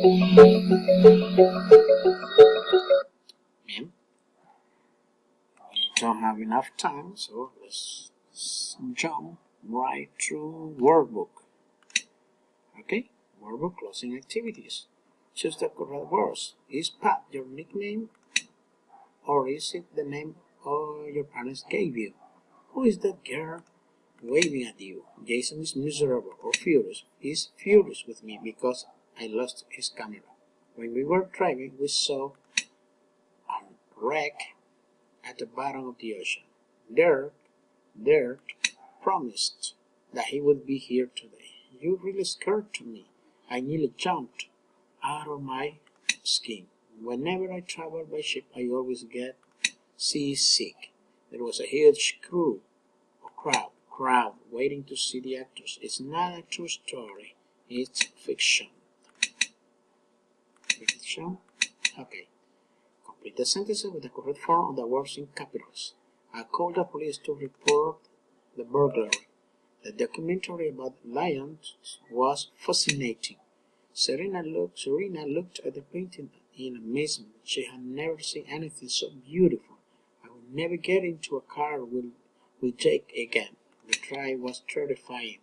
Bien. We don't have enough time, so let's jump right through workbook. Okay, workbook closing activities. Choose the correct words. Is Pat your nickname, or is it the name your parents gave you? Who is that girl waving at you? Jason is miserable or furious. He's furious with me because I lost his camera. When we were driving, we saw a wreck at the bottom of the ocean. Dirk promised that he would be here today. You really scared me. I nearly jumped out of my skin. Whenever I travel by ship, I always get seasick. There was a huge crowd waiting to see the actors. It's not a true story. It's fiction. Fiction? Okay. Complete the sentences with the correct form of the words in capitals. I called the police to report the burglary. The documentary about lions was fascinating. Serena looked at the painting in amazement. She had never seen anything so beautiful. I would never get into a car with Jake again. The drive was terrifying.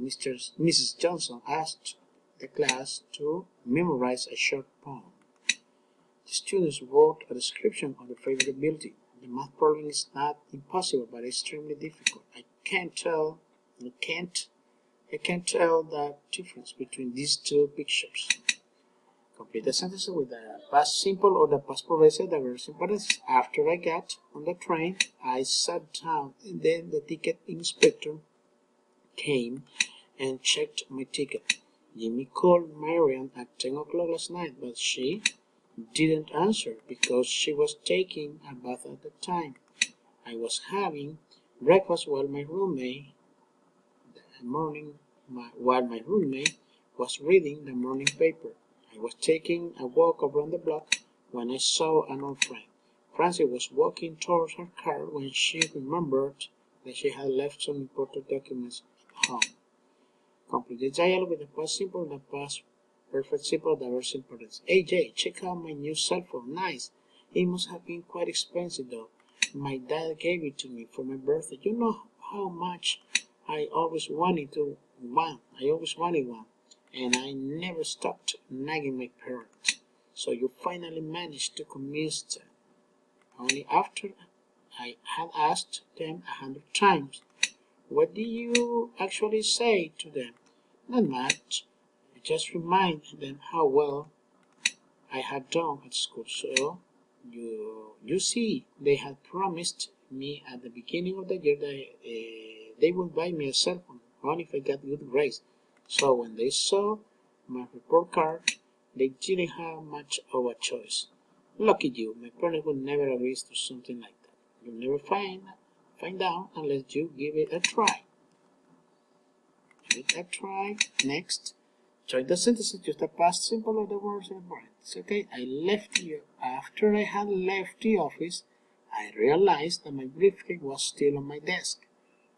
Mrs. Johnson asked the class to memorize a short poem. The students wrote a description of their favorite building. The math problem is not impossible, but extremely difficult. I can't tell the difference between these two pictures. Complete the sentence with the past simple or the past progressive, the verb simple tense. After I got on the train, I sat down, and then the ticket inspector came and checked my ticket. Jimmy called Marian at 10 o'clock last night, but she didn't answer because she was taking a bath at the time. I was having breakfast while my roommate was reading the morning paper. I was taking a walk around the block when I saw an old friend. Francie was walking towards her car when she remembered that she had left some important documents at home. Complete the dialogue with the past simple and the past perfect simple, the verb simple tense. AJ, check out my new cell phone. Nice. It must have been quite expensive though. My dad gave it to me for my birthday. You know how much I always wanted one, and I never stopped nagging my parents. So you finally managed to convince them. Only after I had asked them 100 times. What did you actually say to them? Not much. I just reminded them how well I had done at school. So you see, they had promised me at the beginning of the year that they would buy me a cell phone, only if I got good grades. So when they saw my report card, they didn't have much of a choice. Lucky you, my parents would never agree to something like that. You'll never find out unless you give it a try. Give it a try. Next, join the sentences, just the past simple of the words in brackets. Okay, after I had left the office, I realized that my briefcase was still on my desk.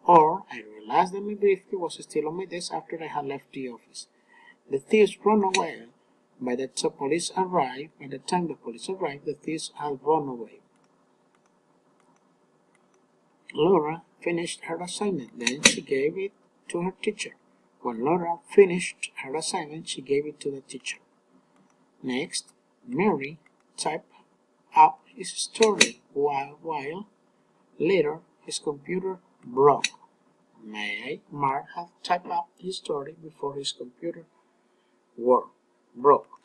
Or, I realized that my briefcase was still on my desk after I had left the office. The thieves ran away. By the time the police arrived, the thieves had run away. Laura finished her assignment. Then she gave it to her teacher. When Laura finished her assignment, she gave it to the teacher. Next, Mary typed up his story while later his computer broke. Mark had typed up his story before his computer broke.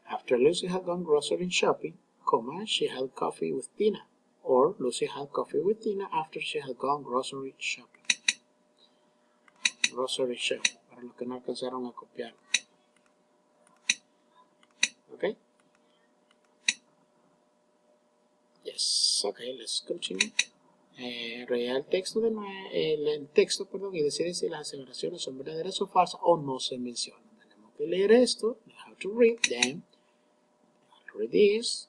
After Lucy had gone grocery shopping, she had coffee with Tina. Or Lucy had coffee with Tina after she had gone grocery shopping. Para los que no alcanzaron a copiar. Okay? Yes. Okay, let's continue. Relea el texto y decide si las aseveraciones son verdaderas o falsas o no se mencionan. Tenemos que leer esto. We have to read them. Read this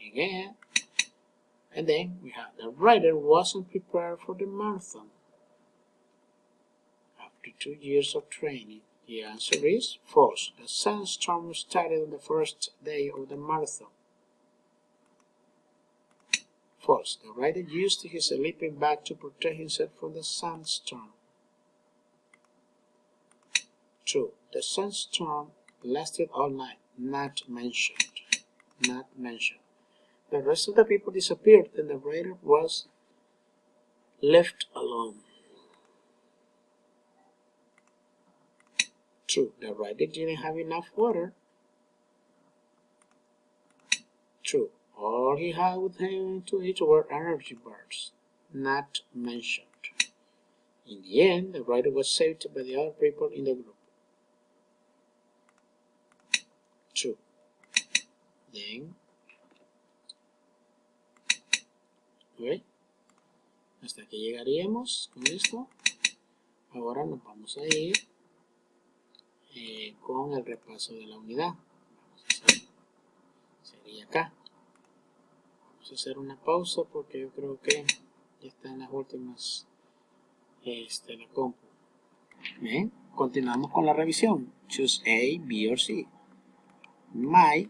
again. And then we have the writer wasn't prepared for the marathon. After 2 years of training, The answer is false. The sandstorm started on the first day of the marathon. False. The rider used his sleeping bag to protect himself from the sandstorm. True. The sandstorm lasted all night. Not mentioned. Not mentioned. The rest of the people disappeared and the rider was left alone. True. The rider didn't have enough water. True. All he had with him to eat were energy bars. Not mentioned. In the end, the rider was saved by the other people in the group. True. Then, ¿ok? Hasta aquí llegaríamos con esto. Ahora nos vamos a ir con el repaso de la unidad. Vamos a hacer, sería acá. Vamos a hacer una pausa porque yo creo que ya está en las últimas la compu. Bien, continuamos con la revisión. Choose A, B or C. My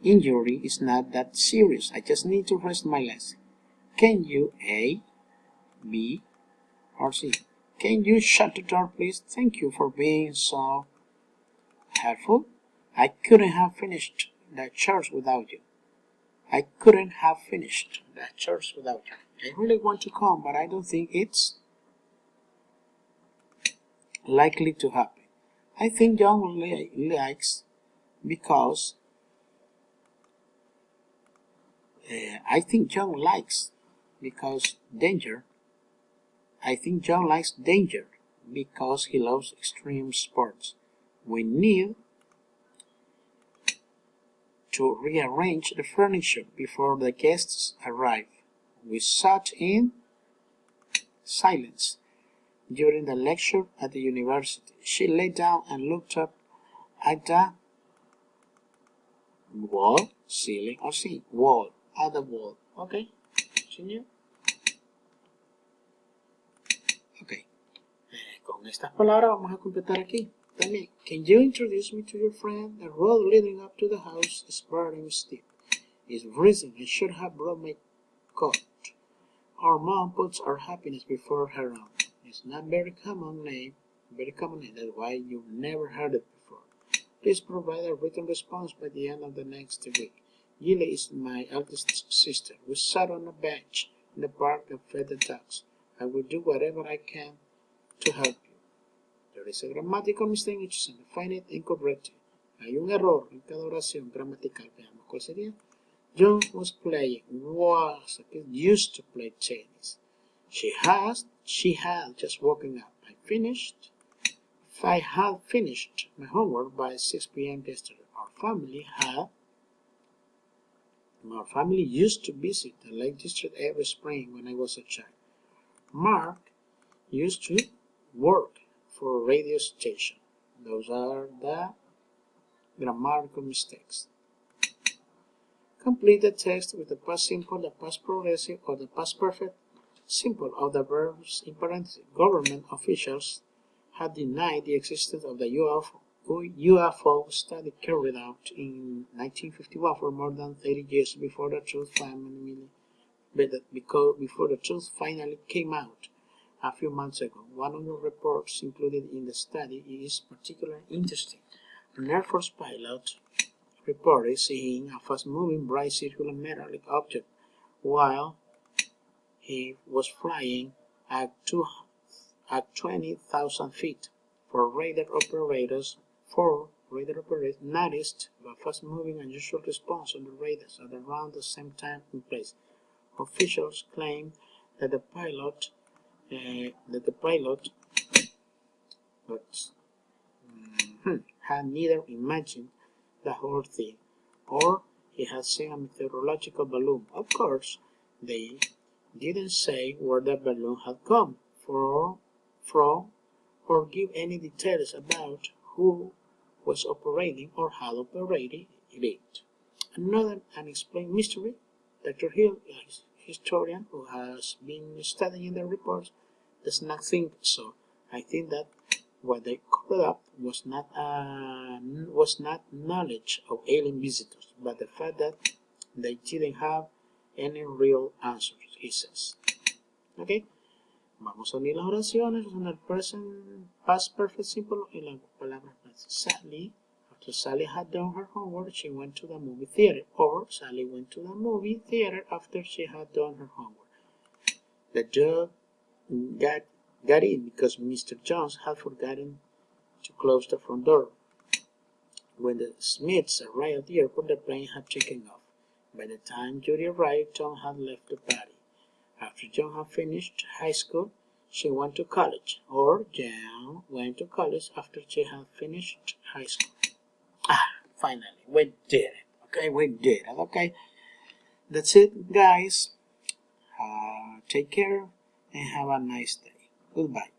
injury is not that serious. I just need to rest my legs. Can you A, B or C? Can you shut the door, please? Thank you for being so helpful. I couldn't have finished the chores without you. I couldn't have finished the chores without you. I really want to come, but I don't think it's likely to happen. I think John likes because danger. I think John likes danger because he loves extreme sports. We need to rearrange the furniture before the guests arrive. We sat in silence during the lecture at the university. She lay down and looked up at the wall, ceiling, or sea. Wall, at the wall. Okay, continue. Okay, con estas palabras vamos a completar aquí. También, can you introduce me to your friend? The road leading up to the house is very steep. It's freezing. I should have brought my coat. Our mom puts our happiness before her own. It's not very common name. That's why you've never heard it before. Please provide a written response by the end of the next week. Gilly is my eldest sister. We sat on a bench in the park and fed the ducks. I will do whatever I can to help you. There is a grammatical mistake in each sentence. Find it and correct it. Hay un error en cada oración gramatical. Veamos cuál sería. John was playing, used to play tennis. She had just woken up. I had finished my homework by 6 p.m. yesterday. Our family used to visit the Lake District every spring when I was a child. Mark used to work for a radio station. Those are the grammatical mistakes. Complete the text with the past simple, the past progressive, or the past perfect simple of the verbs in parentheses. Government officials had denied the existence of the UFO study carried out in 1951 for more than 30 years before the truth finally came out a few months ago. One of the reports included in the study is particularly interesting. An Air Force pilot reported seeing a fast-moving, bright circular metallic object while he was flying at 20,000 feet. Four radar operators noticed a fast-moving, unusual response on the radars at around the same time and place. Officials claimed that the pilot had neither imagined the whole thing or he had seen a meteorological balloon. Of course, they didn't say where the balloon had come from or give any details about who was operating or had operated it. Another unexplained mystery. Dr. Hill, a historian who has been studying the reports, thing. So I think that what they covered up was not knowledge of alien visitors, but the fact that they didn't have any real answers, he says. Okay, vamos a unir las oraciones en el present past perfect simple y la palabra Sally. After Sally had done her homework, she went to the movie theater. Or Sally went to the movie theater after she had done her homework. The dog got in because Mr. Jones had forgotten to close the front door. When the Smiths arrived at the airport, the plane had taken off. By the time Judy arrived, Tom had left the party. After John had finished high school, she went to college. Or Jan went to college after she had finished high school. Finally, we did it. Okay, we did it. Okay, that's it, guys. Take care and have a nice day. Goodbye.